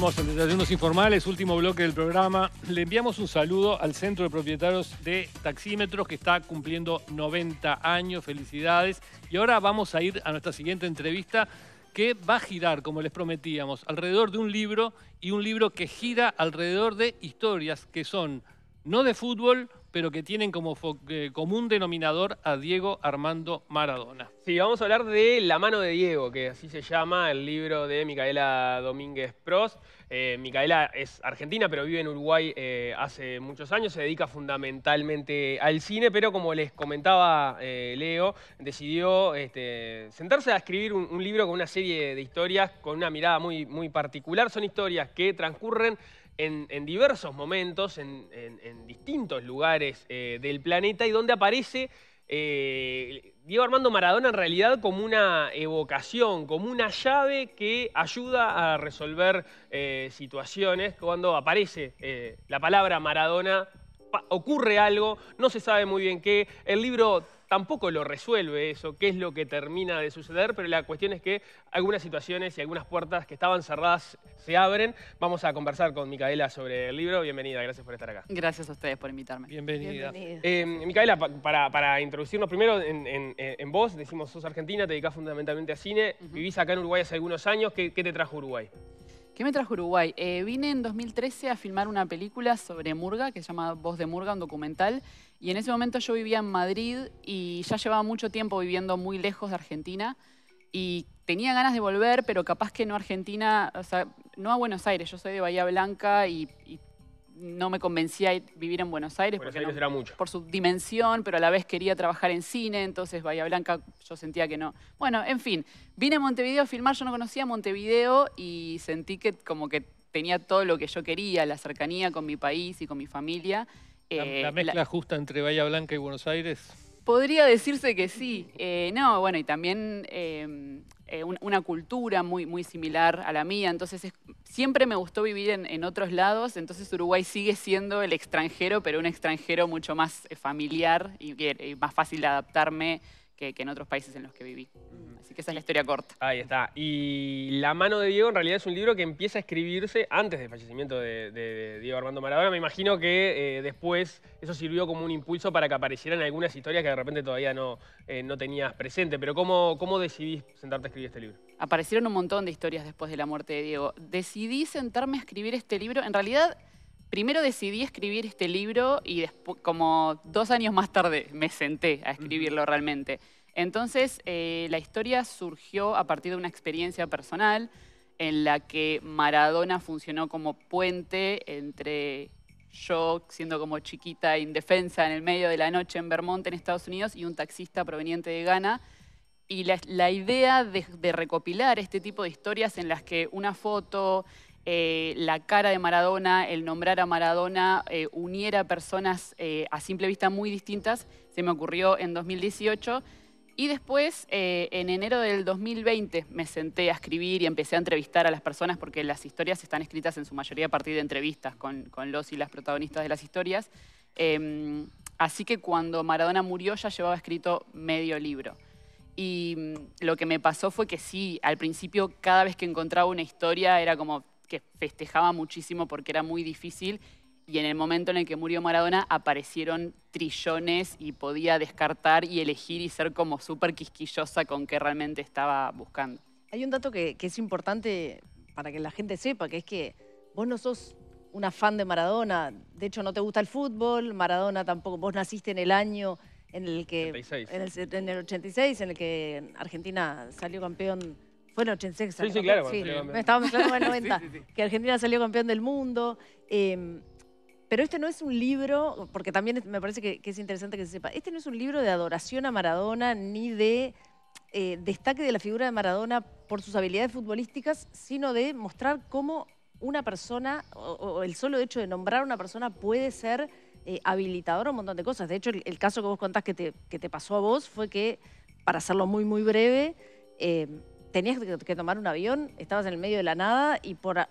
Seguimos en Desayunos Informales, último bloque del programa. Le enviamos un saludo al Centro de Propietarios de Taxímetros que está cumpliendo 90 años. Felicidades. Y ahora vamos a ir a nuestra siguiente entrevista que va a girar, como les prometíamos, alrededor de un libro y un libro que gira alrededor de historias que son no de fútbol, pero que tienen como común denominador a Diego Armando Maradona. Sí, vamos a hablar de La mano de Diego, que así se llama el libro de Micaela Domínguez Prost. Micaela es argentina, pero vive en Uruguay hace muchos años, se dedica fundamentalmente al cine, pero como les comentaba Leo, decidió sentarse a escribir un libro con una serie de historias con una mirada muy particular. Son historias que transcurren en diversos momentos, en distintos lugares del planeta y donde aparece Diego Armando Maradona en realidad como una evocación, como una llave que ayuda a resolver situaciones. Cuando aparece la palabra Maradona, ocurre algo, no se sabe muy bien qué. El libro tampoco lo resuelve eso, qué es lo que termina de suceder, pero la cuestión es que algunas situaciones y algunas puertas que estaban cerradas se abren. Vamos a conversar con Micaela sobre el libro. Bienvenida, gracias por estar acá. Gracias a ustedes por invitarme. Bienvenida. Micaela, para introducirnos primero en vos, decimos, sos argentina, te dedicás fundamentalmente a cine, vivís acá en Uruguay hace algunos años. ¿Qué te trajo Uruguay? ¿Qué me trajo Uruguay? Vine en 2013 a filmar una película sobre Murga, que se llama Voz de Murga, un documental. Y en ese momento yo vivía en Madrid y ya llevaba mucho tiempo viviendo muy lejos de Argentina. Y tenía ganas de volver, pero capaz que no a Argentina, o sea, no a Buenos Aires. Yo soy de Bahía Blanca y no me convencía vivir en Buenos Aires. Buenos Aires era mucho. Por su dimensión, pero a la vez quería trabajar en cine, entonces Bahía Blanca yo sentía que no. Bueno, en fin, vine a Montevideo a filmar, yo no conocía Montevideo y sentí que como que tenía todo lo que yo quería, la cercanía con mi país y con mi familia. La mezcla justa entre Bahía Blanca y Buenos Aires. Podría decirse que sí. No, bueno, y también una cultura muy similar a la mía. Entonces, siempre me gustó vivir en otros lados. Entonces, Uruguay sigue siendo el extranjero, pero un extranjero mucho más familiar y más fácil de adaptarme que en otros países en los que viví. Así que esa es la historia corta. Ahí está. Y La mano de Diego en realidad es un libro que empieza a escribirse antes del fallecimiento de Diego Armando Maradona. Me imagino que después eso sirvió como un impulso para que aparecieran algunas historias que de repente todavía no tenías presente. Pero ¿cómo decidís sentarte a escribir este libro? Aparecieron un montón de historias después de la muerte de Diego. Decidí sentarme a escribir este libro. En realidad, primero decidí escribir este libro y después, como 2 años más tarde me senté a escribirlo realmente. Entonces, la historia surgió a partir de una experiencia personal en la que Maradona funcionó como puente entre yo, siendo como chiquita indefensa en el medio de la noche en Vermont, en Estados Unidos, y un taxista proveniente de Ghana. Y la idea de recopilar este tipo de historias en las que una foto, la cara de Maradona, el nombrar a Maradona, uniera personas a simple vista muy distintas, se me ocurrió en 2018. Y después, en enero del 2020, me senté a escribir y empecé a entrevistar a las personas porque las historias están escritas en su mayoría a partir de entrevistas con los y las protagonistas de las historias. Así que cuando Maradona murió ya llevaba escrito medio libro. Y lo que me pasó fue que sí, al principio cada vez que encontraba una historia era como que festejaba muchísimo porque era muy difícil. Y en el momento en el que murió Maradona aparecieron trillones y podía descartar y elegir y ser como súper quisquillosa con qué realmente estaba buscando. Hay un dato que es importante para que la gente sepa, que es que vos no sos una fan de Maradona. De hecho, no te gusta el fútbol, Maradona tampoco. Vos naciste en el año en el que... 86. En el 86, en el que Argentina salió campeón. Fue en el 86. Sí, claro. Sí, me estaba mezclando con el 90. Sí. Que Argentina salió campeón del mundo. Pero este no es un libro, porque también me parece que es interesante que se sepa, este no es un libro de adoración a Maradona ni de destaque de la figura de Maradona por sus habilidades futbolísticas, sino de mostrar cómo una persona, o el solo hecho de nombrar a una persona puede ser habilitador a un montón de cosas. De hecho, el caso que vos contás que te pasó a vos fue que, para hacerlo muy breve, tenías que tomar un avión, estabas en el medio de la nada y por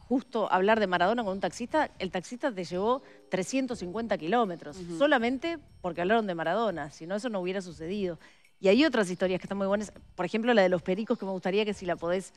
justo hablar de Maradona con un taxista, el taxista te llevó 350 kilómetros, solamente porque hablaron de Maradona, si no eso no hubiera sucedido. Y hay otras historias que están muy buenas, por ejemplo la de los pericos, que me gustaría que si la podés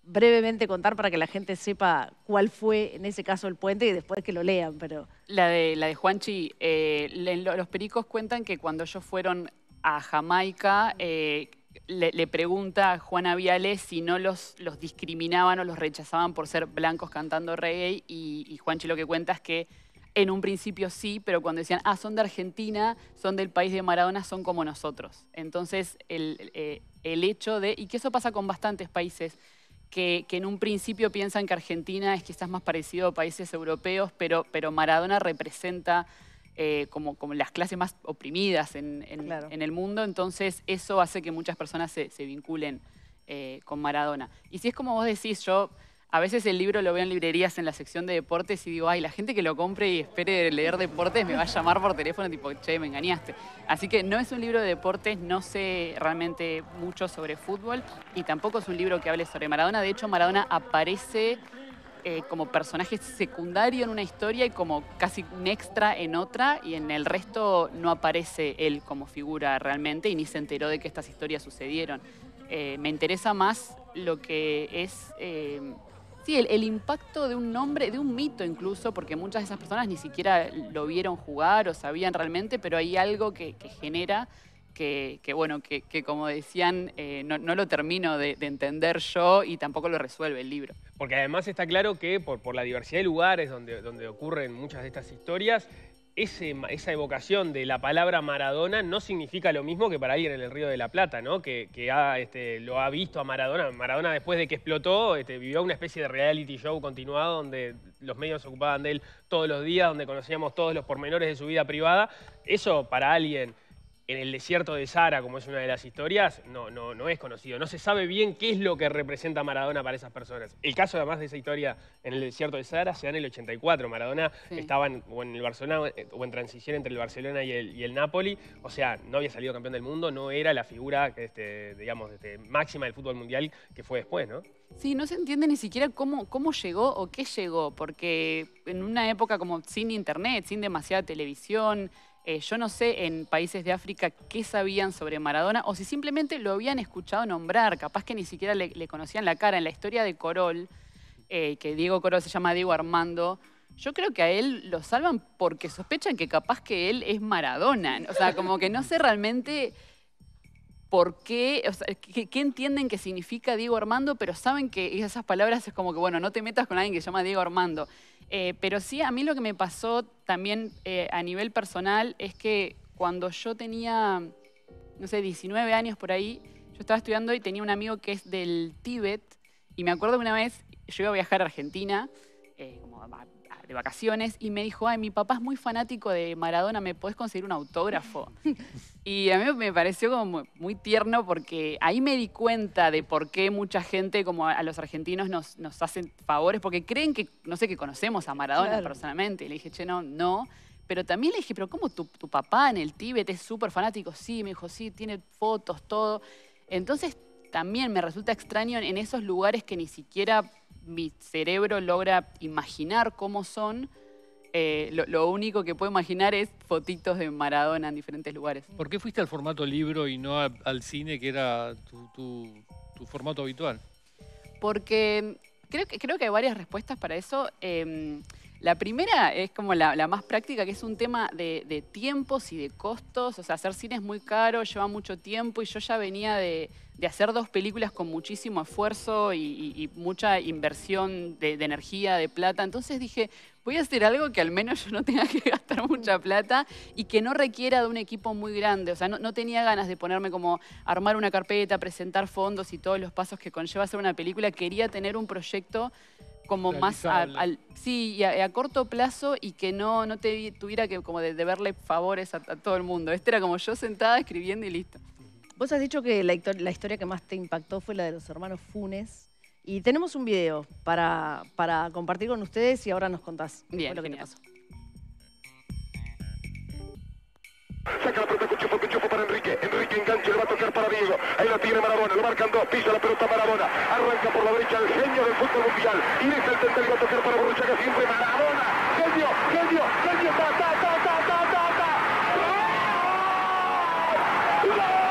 brevemente contar para que la gente sepa cuál fue en ese caso el puente y después que lo lean, pero... La de Juanchi, los pericos cuentan que cuando ellos fueron a Jamaica, le pregunta a Juana Viale si no los discriminaban o los rechazaban por ser blancos cantando reggae, y Juanchi lo que cuenta es que en un principio sí, pero cuando decían, son de Argentina, son del país de Maradona, son como nosotros. Entonces, el hecho de, y que eso pasa con bastantes países, que en un principio piensan que Argentina es quizás más parecido a países europeos, pero Maradona representa como las clases más oprimidas en el mundo, entonces eso hace que muchas personas se vinculen con Maradona. Y si es como vos decís, yo a veces el libro lo veo en librerías en la sección de deportes y digo, ay, la gente que lo compre y espere leer deportes me va a llamar por teléfono tipo, che, me engañaste. Así que no es un libro de deportes, no sé realmente mucho sobre fútbol y tampoco es un libro que hable sobre Maradona. De hecho, Maradona aparece como personaje secundario en una historia y como casi un extra en otra, y en el resto no aparece él como figura realmente y ni se enteró de que estas historias sucedieron. Me interesa más lo que es... Sí, el impacto de un nombre, de un mito incluso, porque muchas de esas personas ni siquiera lo vieron jugar o sabían realmente, pero hay algo que genera que como decían, no lo termino de entender yo y tampoco lo resuelve el libro. Porque además está claro que por la diversidad de lugares donde ocurren muchas de estas historias, esa evocación de la palabra Maradona no significa lo mismo que para alguien en el Río de la Plata, ¿no? Que lo ha visto a Maradona. Maradona, después de que explotó, vivió una especie de reality show continuado donde los medios se ocupaban de él todos los días, donde conocíamos todos los pormenores de su vida privada. Eso para alguien en el desierto de Sahara, como es una de las historias, no es conocido. No se sabe bien qué es lo que representa Maradona para esas personas. El caso, además de esa historia en el desierto de Sahara, se da en el 84. Maradona estaba en el Barcelona o en transición entre el Barcelona y el Napoli. O sea, no había salido campeón del mundo, no era la figura máxima del fútbol mundial que fue después, ¿no? Sí, no se entiende ni siquiera cómo llegó o qué llegó, porque en una época como sin internet, sin demasiada televisión, yo no sé en países de África qué sabían sobre Maradona o si simplemente lo habían escuchado nombrar, capaz que ni siquiera le conocían la cara. En la historia de Corol, que Diego Corol se llama Diego Armando, yo creo que a él lo salvan porque sospechan que capaz que él es Maradona. O sea, como que no sé realmente por qué, o sea, qué entienden que significa Diego Armando, pero saben que esas palabras es como que, bueno, no te metas con alguien que se llama Diego Armando. Pero sí, a mí lo que me pasó también a nivel personal es que cuando yo tenía, no sé, 19 años por ahí, yo estaba estudiando y tenía un amigo que es del Tíbet, y me acuerdo que una vez yo iba a viajar a Argentina, de vacaciones, y me dijo, ay, mi papá es muy fanático de Maradona, ¿me podés conseguir un autógrafo? Y a mí me pareció como muy tierno porque ahí me di cuenta de por qué mucha gente, como a los argentinos, nos hacen favores, porque creen que, no sé, que conocemos a Maradona personalmente. Y le dije, che, no. Pero también le dije, pero ¿cómo tu papá en el Tíbet es súper fanático? Sí, me dijo, sí, tiene fotos, todo. Entonces también me resulta extraño en esos lugares que ni siquiera mi cerebro logra imaginar cómo son. Lo único que puedo imaginar es fotitos de Maradona en diferentes lugares. ¿Por qué fuiste al formato libro y no al cine, que era tu formato habitual? Porque creo que hay varias respuestas para eso. La primera es como la más práctica, que es un tema de tiempos y de costos. O sea, hacer cine es muy caro, lleva mucho tiempo, y yo ya venía de hacer 2 películas con muchísimo esfuerzo y mucha inversión de energía, de plata. Entonces dije, voy a hacer algo que al menos yo no tenga que gastar mucha plata y que no requiera de un equipo muy grande. O sea, no tenía ganas de ponerme como armar una carpeta, presentar fondos y todos los pasos que conlleva hacer una película. Quería tener un proyecto como más a corto plazo y que no tuviera que como de deberle favores a todo el mundo. Era como yo sentada escribiendo y listo. Vos has dicho que la historia que más te impactó fue la de los hermanos Funes. Y tenemos un video para compartir con ustedes y ahora nos contás. Bien, lo que te genial. pasó. Saca la pelota, Cuchufo para Enrique. Enrique engancha, le va a tocar para Diego. Ahí la tiene Maradona, lo marcan 2, pisa la pelota Maradona. Arranca por la derecha el genio del fútbol mundial. Y deja el centro y va a tocar para Borruchaga siempre. Maradona, genio, ¡Gol!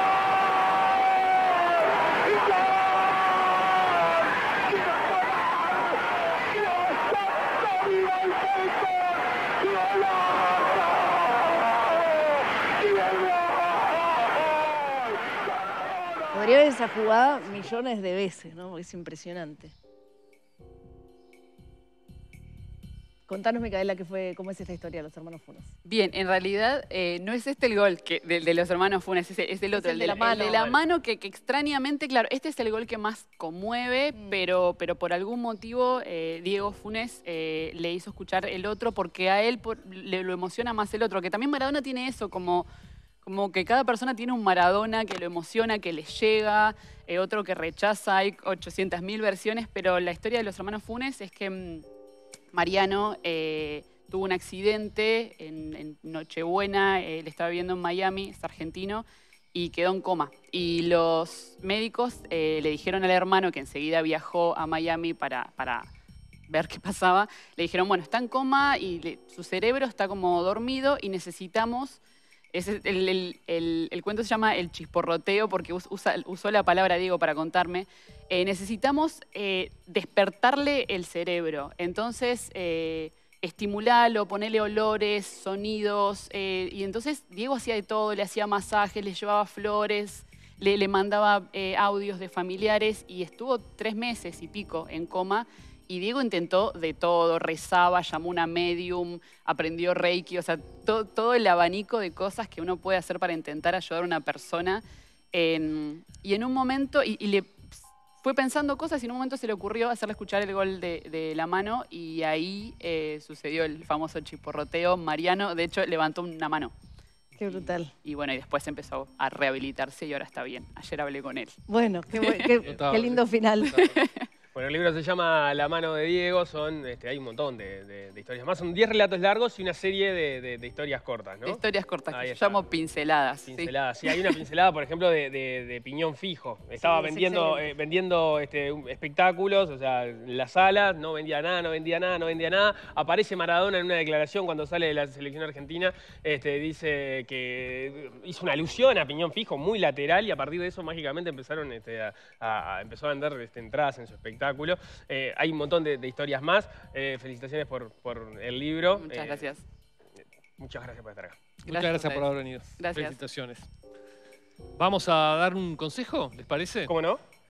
retrae esa jugada millones de veces, ¿no? Porque es impresionante. Contanos, Micaela, cómo es esta historia de los hermanos Funes. Bien, en realidad no es este el gol de los hermanos Funes, es el otro, el de la mano, que extrañamente, claro, este es el gol que más conmueve, pero por algún motivo Diego Funes le hizo escuchar el otro porque a él lo emociona más el otro, que también Maradona tiene eso, como que cada persona tiene un Maradona que lo emociona, que le llega, otro que rechaza, hay 800.000 versiones, pero la historia de los hermanos Funes es que Mariano tuvo un accidente en Nochebuena, él estaba viviendo en Miami, es argentino, y quedó en coma. Y los médicos le dijeron al hermano, que enseguida viajó a Miami para ver qué pasaba, le dijeron, bueno, está en coma y su cerebro está como dormido y necesitamos... El cuento se llama El Chisporroteo porque usó la palabra Diego para contarme. Necesitamos despertarle el cerebro. Entonces, estimularlo, ponerle olores, sonidos. Y entonces Diego hacía de todo, le hacía masajes, le llevaba flores, le mandaba audios de familiares y estuvo 3 meses y pico en coma. Y Diego intentó de todo, rezaba, llamó una medium, aprendió Reiki, o sea, todo el abanico de cosas que uno puede hacer para intentar ayudar a una persona. Y en un momento, y le fue pensando cosas y en un momento se le ocurrió hacerle escuchar el gol de la mano y ahí sucedió el famoso chisporroteo. Mariano, de hecho, levantó una mano. Qué brutal. Y bueno, y después empezó a rehabilitarse y ahora está bien. Ayer hablé con él. Bueno, qué lindo final. Bueno, el libro se llama La mano de Diego, hay un montón de historias más. Son 10 relatos largos y una serie de historias cortas, ¿no? De historias cortas, Ahí que está. yo llamo pinceladas. Pinceladas, sí. Hay una pincelada, por ejemplo, de Piñón Fijo. Estaba vendiendo espectáculos, o sea, en las salas, no vendía nada. Aparece Maradona en una declaración cuando sale de la selección argentina, dice que hizo una alusión a Piñón Fijo muy lateral y a partir de eso mágicamente empezaron empezó a vender entradas en su espectáculo. Hay un montón de historias más. Felicitaciones por el libro. Muchas gracias. Muchas gracias por estar acá. Muchas gracias por haber venido. Gracias. Felicitaciones. Vamos a dar un consejo, ¿les parece? ¿Cómo no?